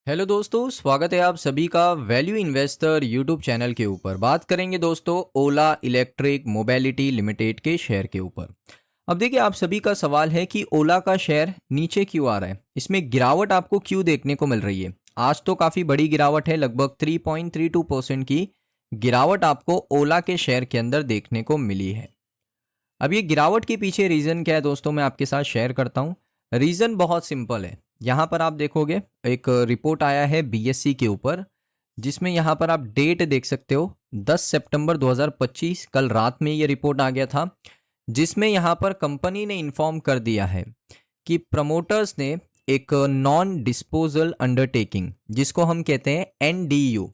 Hello दोस्तों, स्वागत है आप सभी का वैल्यू इन्वेस्टर यूट्यूब चैनल के ऊपर। बात करेंगे दोस्तों ओला इलेक्ट्रिक मोबिलिटी लिमिटेड के शेयर के ऊपर। अब देखिए, आप सभी का सवाल है कि ओला का शेयर नीचे क्यों आ रहा है, इसमें गिरावट आपको क्यों देखने को मिल रही है। आज तो काफ़ी बड़ी गिरावट है, लगभग 3.32% की गिरावट आपको ओला के शेयर के अंदर देखने को मिली है। अब ये गिरावट के पीछे रीज़न क्या है दोस्तों, मैं आपके साथ शेयर करता हूँ। रीज़न बहुत सिंपल है। यहाँ पर आप देखोगे एक रिपोर्ट आया है बीएससी के ऊपर, जिसमें यहाँ पर आप डेट देख सकते हो 10 सितंबर 2025, कल रात में ये रिपोर्ट आ गया था, जिसमें यहाँ पर कंपनी ने इन्फॉर्म कर दिया है कि प्रमोटर्स ने एक नॉन डिस्पोजल अंडरटेकिंग, जिसको हम कहते हैं एनडीयू,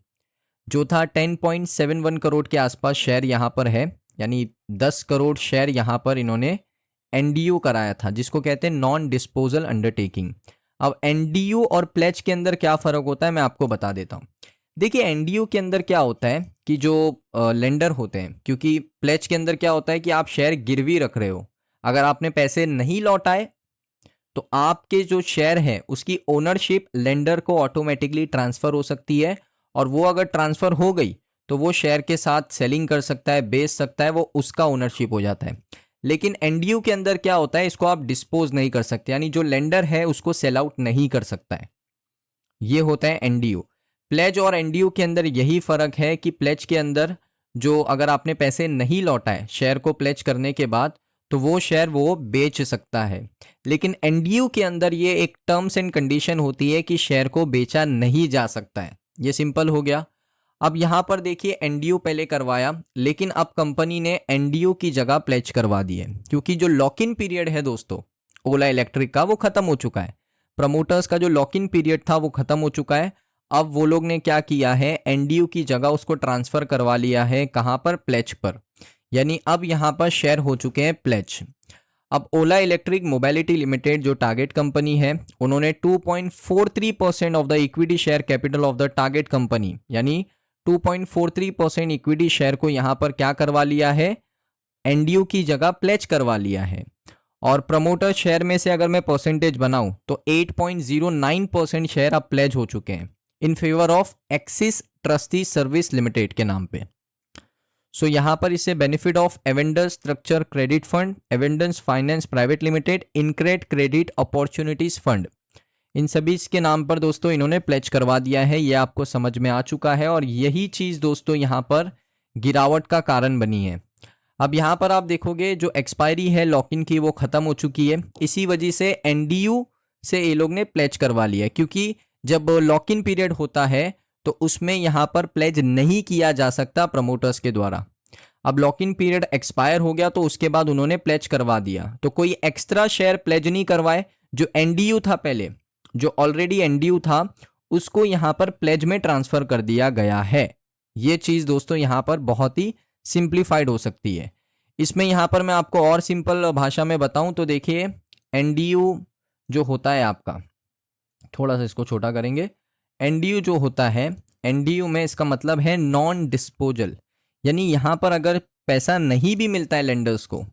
जो था 10.71 करोड़ के आसपास शेयर यहाँ पर है, यानी 10 करोड़ शेयर यहाँ पर इन्होंने एनडीयू कराया था, जिसको कहते हैं नॉन डिस्पोजल अंडरटेकिंग। अब एनडीयू और प्लेज के अंदर क्या फ़र्क होता है, मैं आपको बता देता हूँ। देखिए, एनडीयू के अंदर क्या होता है कि जो लेंडर होते हैं, क्योंकि प्लेज के अंदर क्या होता है कि आप शेयर गिरवी रख रहे हो, अगर आपने पैसे नहीं लौटाए तो आपके जो शेयर है उसकी ओनरशिप लेंडर को ऑटोमेटिकली ट्रांसफ़र हो सकती है, और वो अगर ट्रांसफ़र हो गई तो वो शेयर के साथ सेलिंग कर सकता है, बेच सकता है, वो उसका ओनरशिप हो जाता है। लेकिन एनडीयू के अंदर क्या होता है, इसको आप डिस्पोज नहीं कर सकते, यानी जो लेंडर है उसको सेल आउट नहीं कर सकता है। ये होता है एनडीयू। प्लेज और एनडीयू के अंदर यही फ़र्क है कि प्लेज के अंदर जो अगर आपने पैसे नहीं लौटाए शेयर को प्लेज करने के बाद, तो वो शेयर वो बेच सकता है। लेकिन एनडीयू के अंदर ये एक टर्म्स एंड कंडीशन होती है कि शेयर को बेचा नहीं जा सकता है। ये सिंपल हो गया। अब यहाँ पर देखिए, एनडीयू पहले करवाया, लेकिन अब कंपनी ने एनडीयू की जगह प्लेज करवा दी है, क्योंकि जो लॉक इन पीरियड है दोस्तों ओला इलेक्ट्रिक का, वो खत्म हो चुका है। प्रमोटर्स का जो लॉक इन पीरियड था वो खत्म हो चुका है। अब वो लोग ने क्या किया है, एनडीयू की जगह उसको ट्रांसफर करवा लिया है, कहाँ पर, प्लेज पर। यानी अब यहाँ पर शेयर हो चुके हैं प्लेज। अब ओला इलेक्ट्रिक मोबिलिटी लिमिटेड जो टारगेट कंपनी है, उन्होंने 2.43% of the equity share capital of the target company, यानी 2.43% इक्विटी शेयर को यहाँ पर क्या करवा लिया है, एनडीयू की जगह प्लेज करवा लिया है। और प्रमोटर शेयर में से अगर मैं परसेंटेज बनाऊं तो 8.09% शेयर अब प्लेज हो चुके हैं in favour of Axis trustee service limited के नाम पे। सो यहाँ पर इसे benefit of Avendus structure credit fund, Avendus finance private limited, InCred credit opportunities fund, इन सभी के नाम पर दोस्तों इन्होंने प्लेज करवा दिया है। ये आपको समझ में आ चुका है, और यही चीज़ दोस्तों यहाँ पर गिरावट का कारण बनी है। अब यहाँ पर आप देखोगे जो एक्सपायरी है लॉक इन की वो ख़त्म हो चुकी है, इसी वजह से एनडीयू से ये लोग ने प्लेज करवा लिया है, क्योंकि जब लॉक इन पीरियड होता है तो उसमें यहाँ पर प्लेज नहीं किया जा सकता प्रमोटर्स के द्वारा। अब लॉक इन पीरियड एक्सपायर हो गया तो उसके बाद उन्होंने प्लेज करवा दिया, तो कोई एक्स्ट्रा शेयर प्लेज नहीं करवाए। जो एनडीयू था पहले, जो ऑलरेडी एनडीयू था, उसको यहाँ पर प्लेज में ट्रांसफर कर दिया गया है। ये चीज़ दोस्तों यहाँ पर बहुत ही सिंप्लीफाइड हो सकती है। इसमें यहाँ पर मैं आपको और सिंपल भाषा में बताऊं तो देखिए, एनडीयू जो होता है आपका, थोड़ा सा इसको छोटा करेंगे, एनडीयू जो होता है, एनडीयू में इसका मतलब है नॉन डिस्पोजल, यानी यहाँ पर अगर पैसा नहीं भी मिलता है लेंडर्स को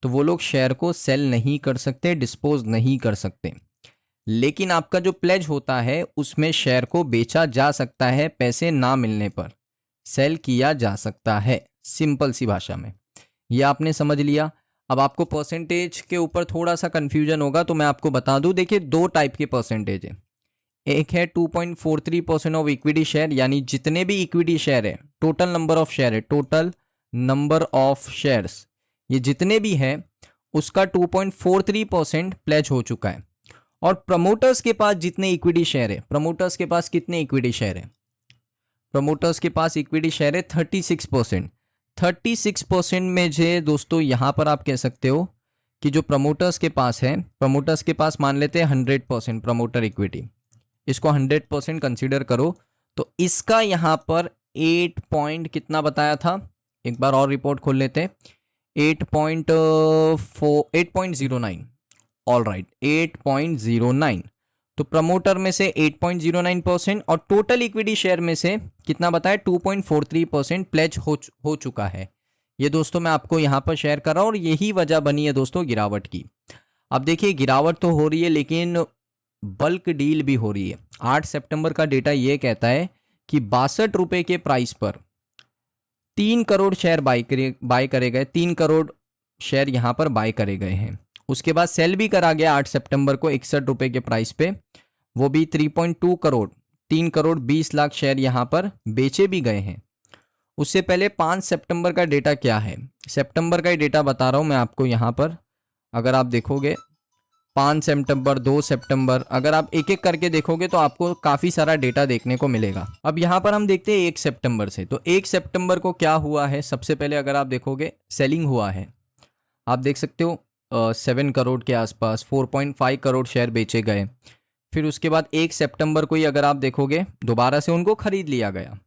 तो वो लोग शेयर को सेल नहीं कर सकते, डिस्पोज नहीं कर सकते। लेकिन आपका जो प्लेज होता है उसमें शेयर को बेचा जा सकता है, पैसे ना मिलने पर सेल किया जा सकता है, सिंपल सी भाषा में। ये आपने समझ लिया। अब आपको परसेंटेज के ऊपर थोड़ा सा कंफ्यूजन होगा तो मैं आपको बता दूं, देखिए दो टाइप के परसेंटेज है। एक है 2.43% ऑफ इक्विटी शेयर, यानी जितने भी इक्विटी शेयर है, टोटल नंबर ऑफ शेयर है, टोटल नंबर ऑफ शेयर्स, ये जितने भी है उसका 2.43% प्लेज हो चुका है। और प्रमोटर्स के पास जितने इक्विटी शेयर है, प्रमोटर्स के पास कितने इक्विटी शेयर है, प्रमोटर्स के पास इक्विटी शेयर है 36%। 36% में जे दोस्तों यहाँ पर आप कह सकते हो कि जो प्रमोटर्स के पास है, प्रमोटर्स के पास मान लेते हैं 100% प्रमोटर इक्विटी, इसको 100% कंसीडर करो, तो इसका यहाँ पर 8 पॉइंट कितना बताया था, एक बार और रिपोर्ट खोल लेते हैं, 8.09, ऑल राइट 8.09। तो प्रमोटर में से 8.09% और टोटल इक्विटी शेयर में से कितना बताया, 2.43% प्लेज हो चुका है। ये दोस्तों मैं आपको यहाँ पर शेयर कर रहा हूँ, और यही वजह बनी है दोस्तों गिरावट की। अब देखिए गिरावट तो हो रही है, लेकिन बल्क डील भी हो रही है। 8 सितंबर का डेटा ये कहता है कि 62 रुपये के प्राइस पर 3 करोड़ शेयर बाय करे गए, 3 करोड़ शेयर यहाँ पर बाय करे गए हैं। उसके बाद सेल भी करा गया 8 सितंबर को 61 रुपये के प्राइस पे, वो भी 3.2 करोड़, 3 करोड़ 20 लाख शेयर यहाँ पर बेचे भी गए हैं। उससे पहले 5 सितंबर का डेटा क्या है, सितंबर का ही डेटा बता रहा हूँ मैं आपको यहाँ पर। अगर आप देखोगे 5 सितंबर, 2 सितंबर, अगर आप एक एक करके देखोगे तो आपको काफ़ी सारा डेटा देखने को मिलेगा। अब यहाँ पर हम देखते हैं 1 सितंबर से। तो 1 सितंबर को क्या हुआ है, सबसे पहले अगर आप देखोगे सेलिंग हुआ है, आप देख सकते हो 7 करोड़ के आसपास, 4.5 करोड़ शेयर बेचे गए। फिर उसके बाद 1 सितंबर को ही अगर आप देखोगे दोबारा से उनको खरीद लिया गया।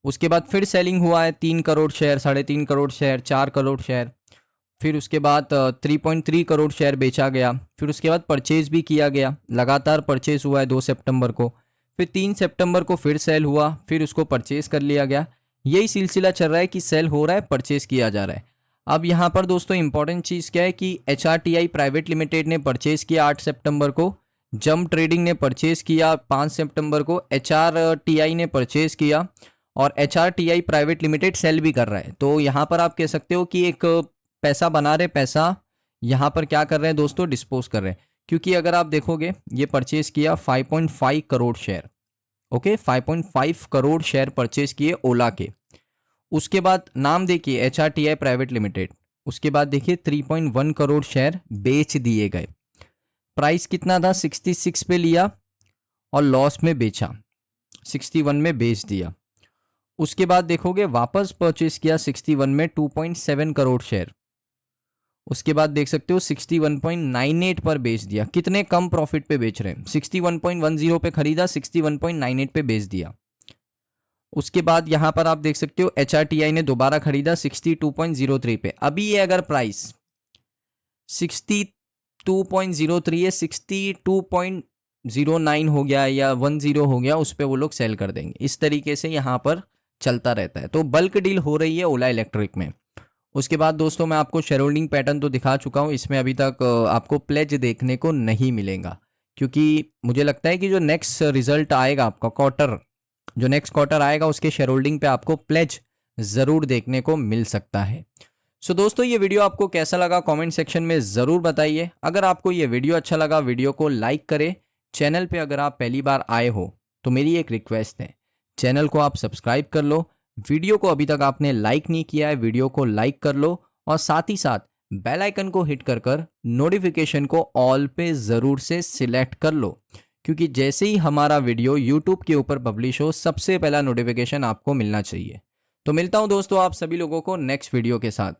उसके बाद फिर सेलिंग हुआ है 3 crore share, 3.5 crore share, 4 crore share. फिर उसके बाद 3.3 करोड़ शेयर बेचा गया। फिर उसके बाद परचेज भी किया गया, लगातार परचेज हुआ है 2 सितंबर को। फिर 3 सितंबर को फिर सेल हुआ, फिर उसको परचेज कर लिया गया। यही सिलसिला चल रहा है कि सेल हो रहा है, परचेज किया जा रहा है। अब यहाँ पर दोस्तों इंपॉर्टेंट चीज़ क्या है कि HRTI प्राइवेट लिमिटेड ने परचेज किया 8 सितंबर को, जंप ट्रेडिंग ने परचेज किया 5 सितंबर को, HRTI ने परचेज किया और HRTI प्राइवेट लिमिटेड सेल भी कर रहा है। तो यहाँ पर आप कह सकते हो कि एक पैसा बना रहे, पैसा यहाँ पर क्या कर रहे हैं दोस्तों, डिस्पोज कर रहे हैं। क्योंकि अगर आप देखोगे ये परचेज किया 5.5 crore share, okay, 5.5 crore share purchase किए ओला के। उसके बाद नाम देखिए HRTI प्राइवेट लिमिटेड। उसके बाद देखिए 3.1 करोड़ शेयर बेच दिए गए। प्राइस कितना था, 66 पे लिया और लॉस में बेचा, 61 में बेच दिया। उसके बाद देखोगे वापस परचेज किया 61 में 2.7 करोड़ शेयर। उसके बाद देख सकते हो 61.98 पर बेच दिया। कितने कम प्रॉफिट पे बेच रहे हैं, 61.10 पे खरीदा, 61.98 पे बेच दिया। उसके बाद यहां पर आप देख सकते हो HRTI ने दोबारा खरीदा 62.03 पे। अभी ये अगर प्राइस 62.03 है, 62.09 हो गया या 10 हो गया, उस पर वो लोग सेल कर देंगे। इस तरीके से यहाँ पर चलता रहता है। तो बल्क डील हो रही है ओला इलेक्ट्रिक में। उसके बाद दोस्तों मैं आपको शेयर होल्डिंग पैटर्न तो दिखा चुका हूँ, इसमें अभी तक आपको प्लेज देखने को नहीं मिलेगा, क्योंकि मुझे लगता है कि जो नेक्स्ट रिजल्ट आएगा आपका क्वार्टर, जो नेक्स्ट क्वार्टर आएगा उसके शेयर होल्डिंग पे आपको प्लेज ज़रूर देखने को मिल सकता है। सो दोस्तों ये वीडियो आपको कैसा लगा कमेंट सेक्शन में ज़रूर बताइए। अगर आपको ये वीडियो अच्छा लगा वीडियो को लाइक करें। चैनल पे अगर आप पहली बार आए हो तो मेरी एक रिक्वेस्ट है, चैनल को आप सब्सक्राइब कर लो। वीडियो को अभी तक आपने लाइक नहीं किया है, वीडियो को लाइक कर लो और साथ ही साथ बेल आइकन को हिट कर नोटिफिकेशन को ऑल पे ज़रूर से सिलेक्ट कर लो, क्योंकि जैसे ही हमारा वीडियो यूट्यूब के ऊपर पब्लिश हो सबसे पहला नोटिफिकेशन आपको मिलना चाहिए। तो मिलता हूं दोस्तों आप सभी लोगों को नेक्स्ट वीडियो के साथ।